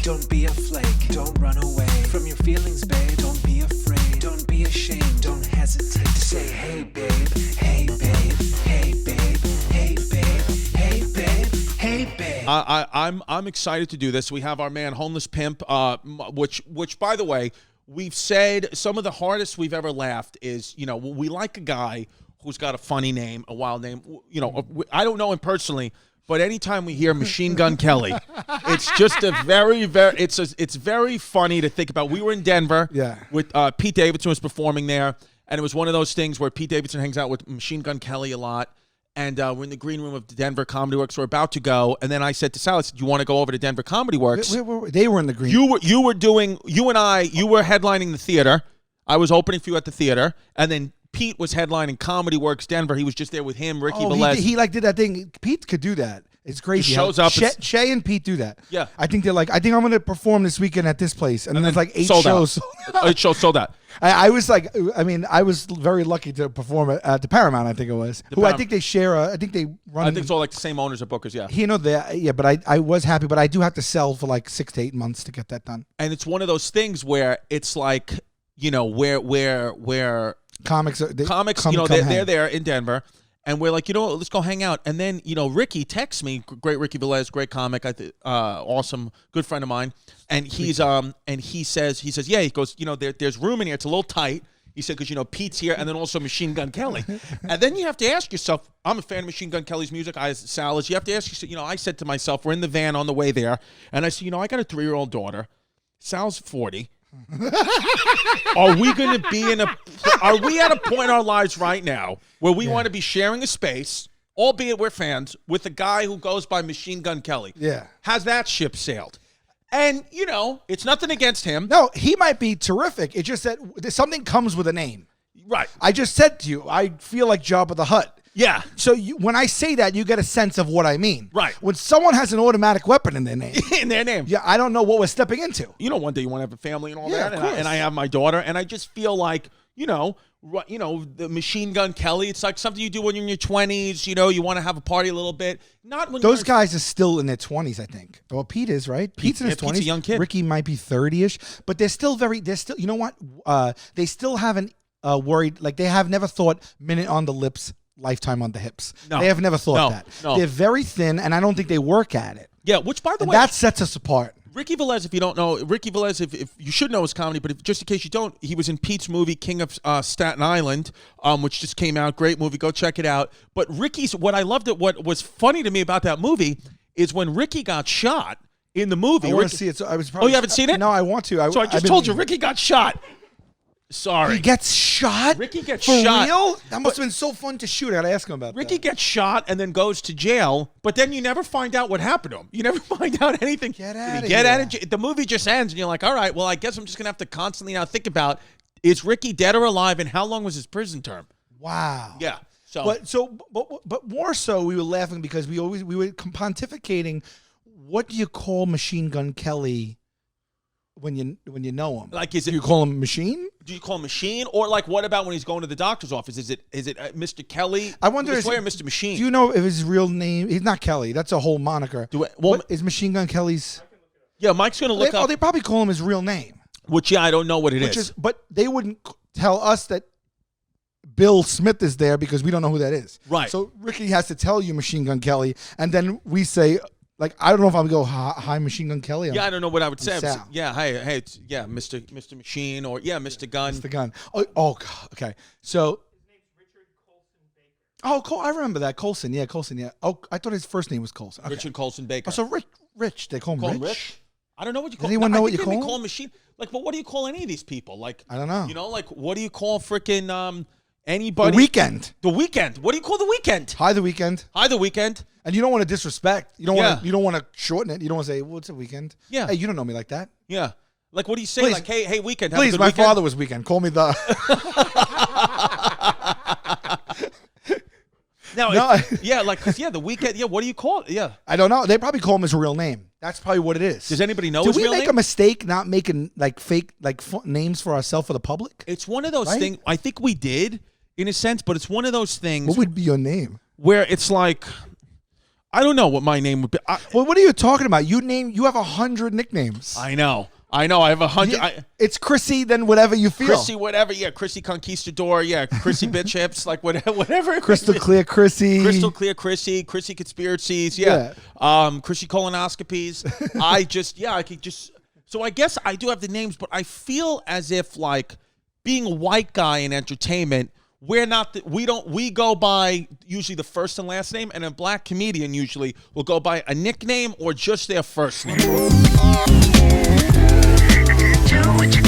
Don't be a flake. Don't run away from your feelings, babe. Don't be afraid. Don't be ashamed. Don't hesitate to say, hey, babe. Hey, babe. Hey, babe. Hey, babe. Hey, babe. Hey, babe. I'm excited to do this. We have our man Homeless Pimp, which by the way, we've said some of the hardest we've ever laughed is, you know, we like a guy who's got a funny name, a wild name. You know, I don't know him personally, but anytime we hear Machine Gun Kelly, it's just a it's very funny to think about. We were in Denver with Pete Davidson was performing there, and it was one of those things where Pete Davidson hangs out with Machine Gun Kelly a lot. And we're in the green room of the Denver Comedy Works. We're about to go, and then I said to Sal, "Do you want to go over to Denver Comedy Works?" They were in the green. You were headlining the theater. I was opening for you at the theater, and then Pete was headlining Comedy Works Denver. He was just there with him, Ricky Velez. He did that thing. Pete could do that. It's crazy. He shows up. Shay and Pete do that. Yeah. I think they're like, I think I'm going to perform this weekend at this place. And then there's like 8 shows. 8 shows sold out. I was like, I was very lucky to perform at the Paramount, I think it was. I think they share, I think they run. I think it's all like the same owners of Bookers, yeah. You know, but I was happy, but I do have to sell for like 6 to 8 months to get that done. And it's one of those things where it's like, you know, where comics, you know, they're there in Denver. And we're like, you know what, let's go hang out. And then, you know, Ricky texts me, great Ricky Velez, great comic, awesome, good friend of mine. And he says, yeah, he goes, you know, there's room in here. It's a little tight. He said, because, you know, Pete's here, and then also Machine Gun Kelly. And then you have to ask yourself, I'm a fan of Machine Gun Kelly's music. Sal is. You have to ask yourself, you know, I said to myself, we're in the van on the way there. And I said, you know, I got a 3-year-old daughter. Sal's 40. Are we going to be are we at a point in our lives right now where we want to be sharing a space, albeit we're fans, with a guy who goes by Machine Gun Kelly? Yeah. Has that ship sailed? And, you know, it's nothing against him. No, he might be terrific. It's just that something comes with a name. Right. I just said to you, I feel like Jabba the Hutt. Yeah. So when I say that, you get a sense of what I mean. Right. When someone has an automatic weapon in their name. Yeah, I don't know what we're stepping into. You know, one day you want to have a family and all Yeah, that. of course. And I have my daughter, and I just feel like, you know, the Machine Gun Kelly, it's like something you do when you're in your 20s, you know, you want to have a party a little bit. Not when those guys are still in their 20s, I think. Well, Pete is, right? Pete's in his 20s. Pete's a young kid. Ricky might be 30-ish, but they're still, you know what? They still haven't worried, like they have never thought minute on the lips, lifetime on the hips. No. They have never thought that. No. They're very thin, and I don't think they work at it. Yeah, which, by the way, that sets us apart. Ricky Velez, if you don't know, Ricky Velez, if you should know his comedy, but just in case you don't, he was in Pete's movie King of Staten Island, which just came out. Great movie. Go check it out. But what I loved, what was funny to me about that movie is when Ricky got shot in the movie. I want to see it. So I was probably, you haven't seen it? No, I want to. So I just told you, Ricky got shot. Sorry. He gets shot? Ricky gets For shot. real? That must have been so fun to shoot. I gotta ask him about Ricky that. gets shot and then goes to jail, but then you never find out what happened to him. You never find out anything. Get out of here. The movie just ends, and you're like, all right, well, I guess I'm just going to have to constantly now think about, is Ricky dead or alive, and how long was his prison term? Wow. Yeah. But more so, we were laughing because we were pontificating. What do you call Machine Gun Kelly when you know him? Like, do you call him Machine? Do you call him Machine, or like, what about when he's going to the doctor's office? Is it Mr. Kelly? I wonder, is Mr. Machine? Do you know if his real name? He's not Kelly. That's a whole moniker. Is Machine Gun Kelly's? Yeah, Mike's gonna look up. Oh, they probably call him his real name. Which, I don't know what it is. But they wouldn't tell us that Bill Smith is there because we don't know who that is. Right. So Ricky has to tell you Machine Gun Kelly, and then we say, like, I don't know if I'm going to go, hi, Machine Gun Kelly. I don't know what I would say. Sal. Yeah, hey, Mr. Machine, or Mr. Gun. Mr. Gun. Oh, God. Okay. So. His name's Richard Colson Baker. Oh, I remember that. Colson. Yeah, Colson. Yeah. Oh, I thought his first name was Colson. Okay. Richard Colson Baker. Oh, so Rich. They call him Rich? I don't know what you call him. Does anyone know what you call him? They call him Machine. Like, but what do you call any of these people? Like, I don't know. You know, like, what do you call freaking anybody? The Weekend. The Weekend. What do you call the Weekend? Hi, The Weekend. Hi, The Weekend. And you don't want to disrespect. You don't want to shorten it. You don't want to say, "What's a weekend?" Yeah. Hey, you don't know me like that. Yeah. Like, what do you say? Please. Like, hey, Weekend. Please, my father was Weekend. Call me the. The Weekend. Yeah, what do you call it? Yeah. I don't know. They probably call him his real name. That's probably what it is. Does anybody know his real name? Did we make a mistake not making like fake names for ourselves for the public? It's one of those things. I think we did in a sense, but it's one of those things. What would be your name? Where it's like, I don't know what my name would be. Well, what are you talking about? You have 100 nicknames. I know. I have 100. It's Chrissy, then whatever you feel. Chrissy, whatever. Yeah, Chrissy Conquistador. Yeah, Chrissy Bitch Hips. Like whatever. Crystal Clear Chrissy. Crystal Clear Chrissy. Chrissy Conspiracies. Yeah. Chrissy Colonoscopies. I could just. So I guess I do have the names, but I feel as if like being a white guy in entertainment, we go by usually the first and last name, and a black comedian usually will go by a nickname or just their first name. Do what you